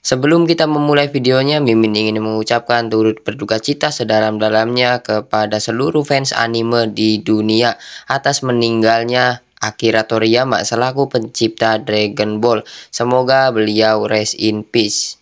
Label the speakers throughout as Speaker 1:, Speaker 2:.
Speaker 1: Sebelum kita memulai videonya, Mimin ingin mengucapkan turut berduka cita sedalam-dalamnya kepada seluruh fans anime di dunia atas meninggalnya Akira Toriyama selaku pencipta Dragon Ball. Semoga beliau rest in peace.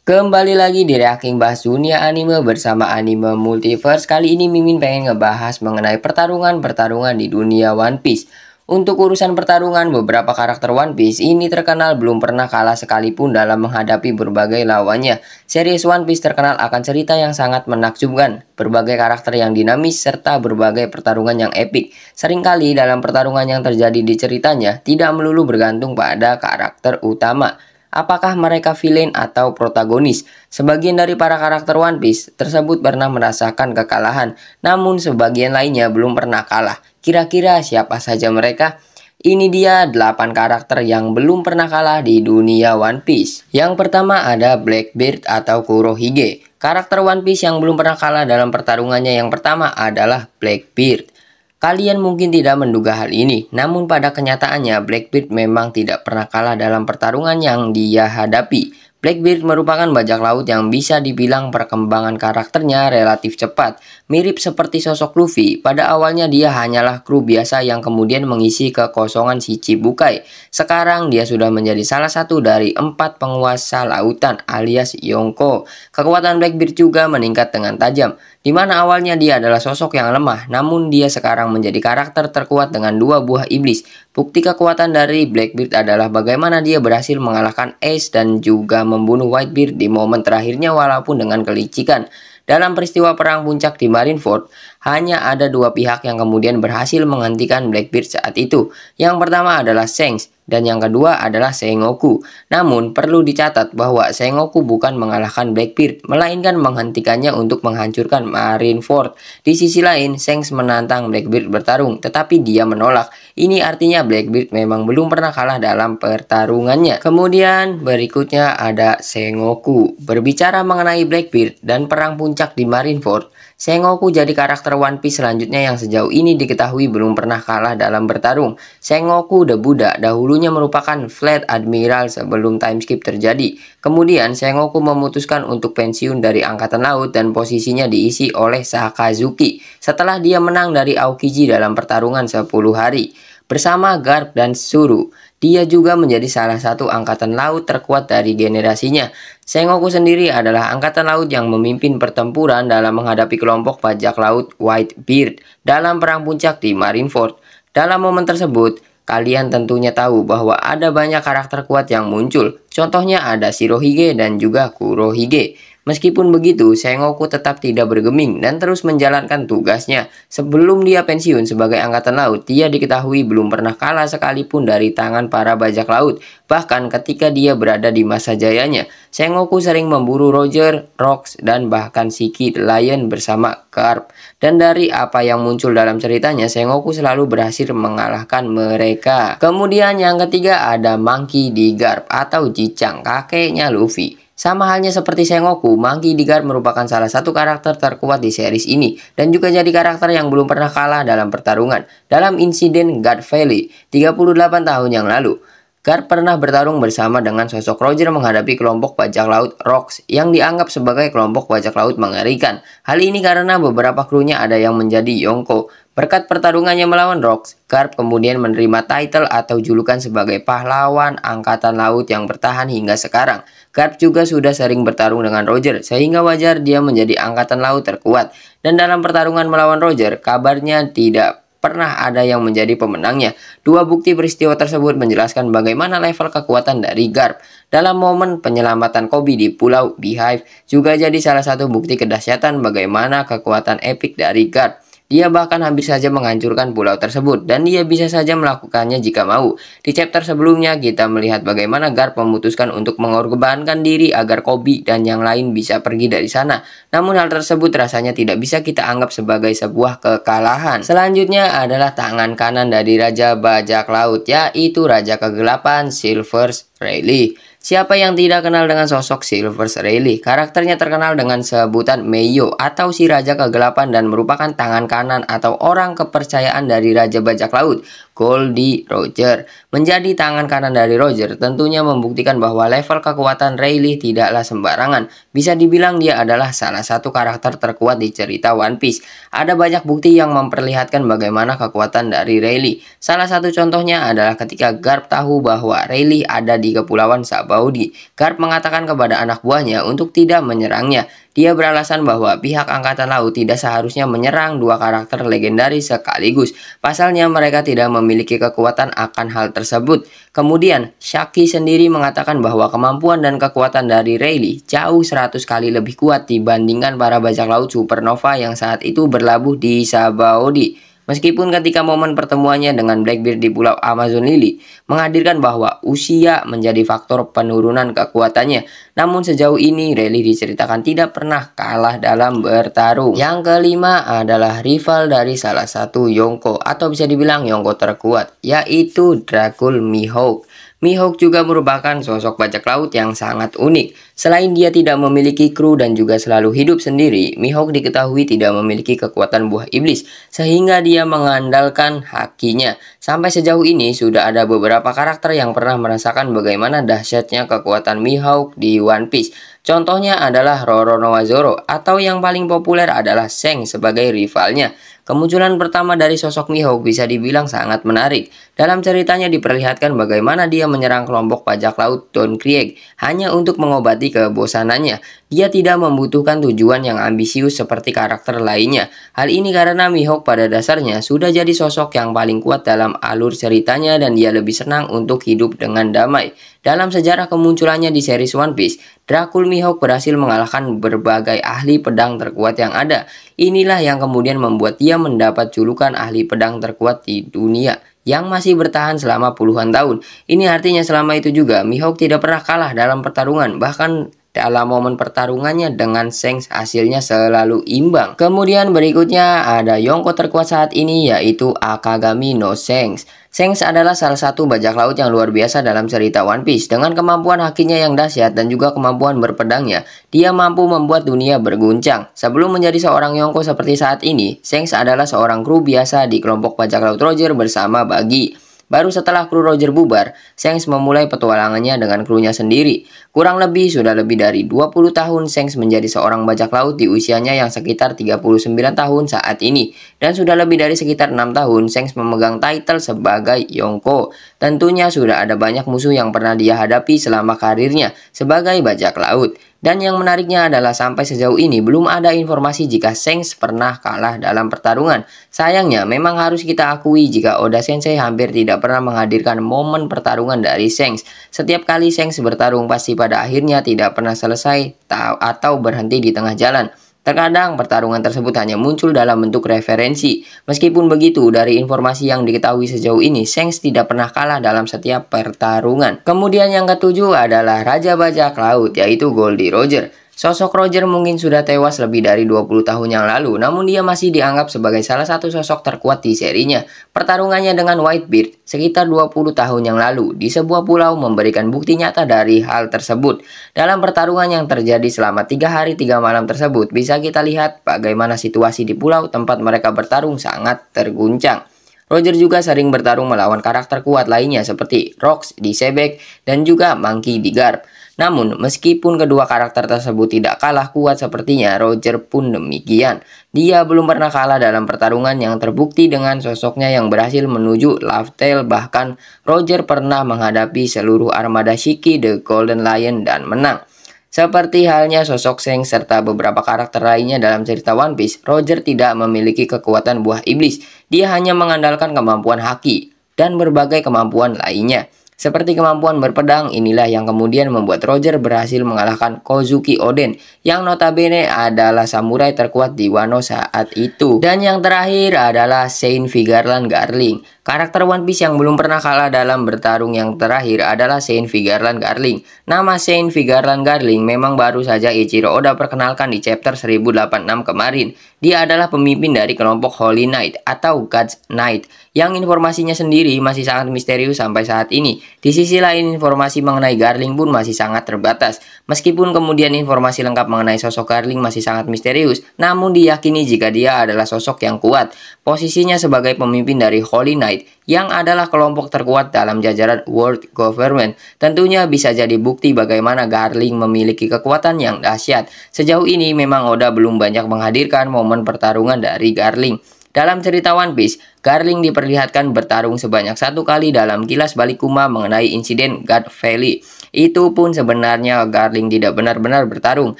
Speaker 1: Kembali lagi di Reacting Bahas Dunia Anime bersama Anime Multiverse. Kali ini Mimin pengen ngebahas mengenai pertarungan di dunia One Piece. Untuk urusan pertarungan, beberapa karakter One Piece ini terkenal belum pernah kalah sekalipun dalam menghadapi berbagai lawannya. Series One Piece terkenal akan cerita yang sangat menakjubkan, berbagai karakter yang dinamis, serta berbagai pertarungan yang epik. Seringkali dalam pertarungan yang terjadi di ceritanya, tidak melulu bergantung pada karakter utama. Apakah mereka villain atau protagonis? Sebagian dari para karakter One Piece tersebut pernah merasakan kekalahan, namun sebagian lainnya belum pernah kalah. Kira-kira siapa saja mereka? Ini dia 8 karakter yang belum pernah kalah di dunia One Piece. Yang pertama ada Blackbeard atau Kurohige. Karakter One Piece yang belum pernah kalah dalam pertarungannya yang pertama adalah Blackbeard. Kalian mungkin tidak menduga hal ini, namun pada kenyataannya Blackbeard memang tidak pernah kalah dalam pertarungan yang dia hadapi. Blackbeard merupakan bajak laut yang bisa dibilang perkembangan karakternya relatif cepat. Mirip seperti sosok Luffy, pada awalnya dia hanyalah kru biasa yang kemudian mengisi kekosongan si Chibukai. Sekarang dia sudah menjadi salah satu dari 4 penguasa lautan alias Yonko. Kekuatan Blackbeard juga meningkat dengan tajam, di mana awalnya dia adalah sosok yang lemah, namun dia sekarang menjadi karakter terkuat dengan 2 buah iblis. Bukti kekuatan dari Blackbeard adalah bagaimana dia berhasil mengalahkan Ace dan juga membunuh Whitebeard di momen terakhirnya walaupun dengan kelicikan. Dalam peristiwa perang puncak di Marineford, hanya ada 2 pihak yang kemudian berhasil menghentikan Blackbeard saat itu. Yang pertama adalah Shanks dan yang kedua adalah Sengoku. Namun perlu dicatat bahwa Sengoku bukan mengalahkan Blackbeard, melainkan menghentikannya untuk menghancurkan Marineford. Di sisi lain, Shanks menantang Blackbeard bertarung, tetapi dia menolak. Ini artinya Blackbeard memang belum pernah kalah dalam pertarungannya. Kemudian berikutnya ada Sengoku. Berbicara mengenai Blackbeard dan perang puncak di Marineford, Sengoku jadi karakter One Piece selanjutnya yang sejauh ini diketahui belum pernah kalah dalam bertarung. Sengoku the Buddha dahulunya merupakan Fleet Admiral sebelum time skip terjadi. Kemudian Sengoku memutuskan untuk pensiun dari Angkatan Laut dan posisinya diisi oleh Sakazuki setelah dia menang dari Aokiji dalam pertarungan 10 hari. Bersama Garp dan Zoro, dia juga menjadi salah satu angkatan laut terkuat dari generasinya. Sengoku sendiri adalah angkatan laut yang memimpin pertempuran dalam menghadapi kelompok bajak laut Whitebeard dalam perang puncak di Marineford. Dalam momen tersebut, kalian tentunya tahu bahwa ada banyak karakter kuat yang muncul. Contohnya ada Shirohige dan juga Kurohige. Meskipun begitu, Sengoku tetap tidak bergeming dan terus menjalankan tugasnya. Sebelum dia pensiun sebagai angkatan laut, dia diketahui belum pernah kalah sekalipun dari tangan para bajak laut. Bahkan ketika dia berada di masa jayanya, Sengoku sering memburu Roger, Rox, dan bahkan Shiki the Lion bersama Garp. Dan dari apa yang muncul dalam ceritanya, Sengoku selalu berhasil mengalahkan mereka. Kemudian yang ketiga ada Monkey D. Garp atau Ji-Chang, kakeknya Luffy. Sama halnya seperti Sengoku, Monkey D. Garp merupakan salah satu karakter terkuat di series ini dan juga jadi karakter yang belum pernah kalah dalam pertarungan. Dalam insiden God Valley 38 tahun yang lalu, Garp pernah bertarung bersama dengan sosok Roger menghadapi kelompok bajak laut Rox yang dianggap sebagai kelompok bajak laut mengerikan. Hal ini karena beberapa krunya ada yang menjadi Yonko. Berkat pertarungannya melawan Rox, Garp kemudian menerima title atau julukan sebagai pahlawan angkatan laut yang bertahan hingga sekarang. Garp juga sudah sering bertarung dengan Roger, sehingga wajar dia menjadi angkatan laut terkuat. Dan dalam pertarungan melawan Roger, kabarnya tidak pernah ada yang menjadi pemenangnya. 2 bukti peristiwa tersebut menjelaskan bagaimana level kekuatan dari Garp. Dalam momen penyelamatan Kobe di Pulau Beehive juga jadi salah satu bukti kedahsyatan bagaimana kekuatan epik dari Garp. Dia bahkan hampir saja menghancurkan pulau tersebut dan dia bisa saja melakukannya jika mau. Di chapter sebelumnya kita melihat bagaimana Garp memutuskan untuk mengorbankan diri agar Kobe dan yang lain bisa pergi dari sana. Namun hal tersebut rasanya tidak bisa kita anggap sebagai sebuah kekalahan. Selanjutnya adalah tangan kanan dari Raja Bajak Laut, yaitu Raja Kegelapan Silver Rayleigh. Siapa yang tidak kenal dengan sosok Silver Rayleigh? Karakternya terkenal dengan sebutan Meiyo atau si Raja Kegelapan dan merupakan tangan kanan atau orang kepercayaan dari Raja Bajak Laut. Goldie Roger. Menjadi tangan kanan dari Roger tentunya membuktikan bahwa level kekuatan Rayleigh tidaklah sembarangan. Bisa dibilang dia adalah salah satu karakter terkuat di cerita One Piece. Ada banyak bukti yang memperlihatkan bagaimana kekuatan dari Rayleigh. Salah satu contohnya adalah ketika Garp tahu bahwa Rayleigh ada di Kepulauan Sabaody. Garp mengatakan kepada anak buahnya untuk tidak menyerangnya. Dia beralasan bahwa pihak Angkatan Laut tidak seharusnya menyerang dua karakter legendaris sekaligus. Pasalnya mereka tidak memiliki kekuatan akan hal tersebut. Kemudian, Shaki sendiri mengatakan bahwa kemampuan dan kekuatan dari Rayleigh jauh 100 kali lebih kuat dibandingkan para bajak laut supernova yang saat itu berlabuh di Sabaody. Meskipun ketika momen pertemuannya dengan Blackbeard di Pulau Amazon Lily menghadirkan bahwa usia menjadi faktor penurunan kekuatannya, namun sejauh ini Rayleigh diceritakan tidak pernah kalah dalam bertarung. Yang kelima adalah rival dari salah satu Yonko atau bisa dibilang Yonko terkuat, yaitu Dracul Mihawk. Mihawk juga merupakan sosok bajak laut yang sangat unik. Selain dia tidak memiliki kru dan juga selalu hidup sendiri, Mihawk diketahui tidak memiliki kekuatan buah iblis, sehingga dia mengandalkan hakinya. Sampai sejauh ini sudah ada beberapa karakter yang pernah merasakan bagaimana dahsyatnya kekuatan Mihawk di One Piece. Contohnya adalah Roronoa Zoro atau yang paling populer adalah Shanks sebagai rivalnya. Kemunculan pertama dari sosok Mihawk bisa dibilang sangat menarik. Dalam ceritanya diperlihatkan bagaimana dia menyerang kelompok bajak laut Don Krieg hanya untuk mengobati kebosanannya. Dia tidak membutuhkan tujuan yang ambisius seperti karakter lainnya. Hal ini karena Mihawk pada dasarnya sudah jadi sosok yang paling kuat dalam alur ceritanya dan dia lebih senang untuk hidup dengan damai. Dalam sejarah kemunculannya di series One Piece, Dracul Mihawk berhasil mengalahkan berbagai ahli pedang terkuat yang ada. Inilah yang kemudian membuat dia mendapat julukan ahli pedang terkuat di dunia yang masih bertahan selama puluhan tahun. Ini artinya selama itu juga Mihawk tidak pernah kalah dalam pertarungan, bahkan dalam momen pertarungannya dengan Shanks hasilnya selalu imbang. Kemudian berikutnya ada Yonko terkuat saat ini yaitu Akagami no Shanks. Shanks adalah salah satu bajak laut yang luar biasa dalam cerita One Piece. Dengan kemampuan hakinya yang dahsyat dan juga kemampuan berpedangnya, dia mampu membuat dunia berguncang. Sebelum menjadi seorang Yonko seperti saat ini, Shanks adalah seorang kru biasa di kelompok bajak laut Roger bersama Buggy. Baru setelah kru Roger bubar, Shanks memulai petualangannya dengan krunya sendiri. Kurang lebih sudah lebih dari 20 tahun Shanks menjadi seorang bajak laut di usianya yang sekitar 39 tahun saat ini. Dan sudah lebih dari sekitar 6 tahun Shanks memegang title sebagai Yonko. Tentunya sudah ada banyak musuh yang pernah dia hadapi selama karirnya sebagai bajak laut. Dan yang menariknya adalah sampai sejauh ini belum ada informasi jika Shanks pernah kalah dalam pertarungan. Sayangnya memang harus kita akui jika Oda Sensei hampir tidak pernah menghadirkan momen pertarungan dari Shanks. Setiap kali Shanks bertarung pasti pada akhirnya tidak pernah selesai atau berhenti di tengah jalan. Terkadang pertarungan tersebut hanya muncul dalam bentuk referensi. Meskipun begitu, dari informasi yang diketahui sejauh ini, Shanks tidak pernah kalah dalam setiap pertarungan. Kemudian yang ketujuh adalah Raja Bajak Laut, yaitu Goldie Roger. Sosok Roger mungkin sudah tewas lebih dari 20 tahun yang lalu, namun dia masih dianggap sebagai salah satu sosok terkuat di serinya. Pertarungannya dengan Whitebeard sekitar 20 tahun yang lalu di sebuah pulau memberikan bukti nyata dari hal tersebut. Dalam pertarungan yang terjadi selama 3 hari 3 malam tersebut, bisa kita lihat bagaimana situasi di pulau tempat mereka bertarung sangat terguncang. Roger juga sering bertarung melawan karakter kuat lainnya seperti Rocks di Sebek dan juga Monkey di Garp. Namun, meskipun kedua karakter tersebut tidak kalah kuat sepertinya, Roger pun demikian. Dia belum pernah kalah dalam pertarungan yang terbukti dengan sosoknya yang berhasil menuju Laugh-Tale. Bahkan, Roger pernah menghadapi seluruh armada Shiki the Golden Lion dan menang. Seperti halnya sosok Shanks serta beberapa karakter lainnya dalam cerita One Piece, Roger tidak memiliki kekuatan buah iblis. Dia hanya mengandalkan kemampuan haki dan berbagai kemampuan lainnya. Seperti kemampuan berpedang, inilah yang kemudian membuat Roger berhasil mengalahkan Kozuki Oden yang notabene adalah samurai terkuat di Wano saat itu. Dan yang terakhir adalah Saint Vigarland Garling. Karakter One Piece yang belum pernah kalah dalam bertarung yang terakhir adalah Saint Vigarland Garling. Nama Saint Vigarland Garling memang baru saja Ichiro Oda perkenalkan di chapter 1086 kemarin. Dia adalah pemimpin dari kelompok Holy Knight atau God's Knight yang informasinya sendiri masih sangat misterius sampai saat ini. Di sisi lain, informasi mengenai Garling pun masih sangat terbatas. Meskipun kemudian informasi lengkap mengenai sosok Garling masih sangat misterius, namun diyakini jika dia adalah sosok yang kuat. posisinya sebagai pemimpin dari Holy Knight yang adalah kelompok terkuat dalam jajaran World Government. Tentunya bisa jadi bukti bagaimana Garling memiliki kekuatan yang dahsyat. Sejauh ini memang Oda belum banyak menghadirkan momen pertarungan dari Garling. Dalam cerita One Piece, Garling diperlihatkan bertarung sebanyak 1 kali dalam kilas balik Kuma mengenai insiden God Valley. Itu pun sebenarnya Garling tidak benar-benar bertarung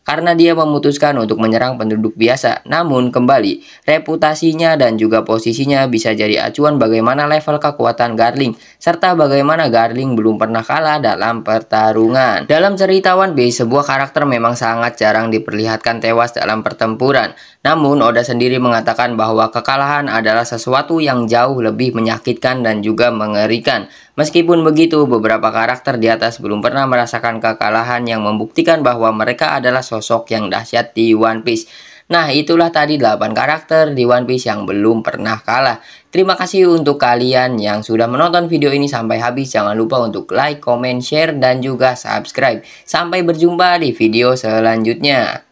Speaker 1: karena dia memutuskan untuk menyerang penduduk biasa. Namun kembali, reputasinya dan juga posisinya bisa jadi acuan bagaimana level kekuatan Garling serta bagaimana Garling belum pernah kalah dalam pertarungan. Dalam cerita One Piece, sebuah karakter memang sangat jarang diperlihatkan tewas dalam pertempuran. Namun Oda sendiri mengatakan bahwa kekalahan adalah sesuatu yang jauh lebih menyakitkan dan juga mengerikan. Meskipun begitu, beberapa karakter di atas belum pernah merasakan kekalahan yang membuktikan bahwa mereka adalah sosok yang dahsyat di One Piece. Nah, itulah tadi 8 karakter di One Piece yang belum pernah kalah. Terima kasih untuk kalian yang sudah menonton video ini sampai habis. Jangan lupa untuk like, comment, share, dan juga subscribe. Sampai berjumpa di video selanjutnya.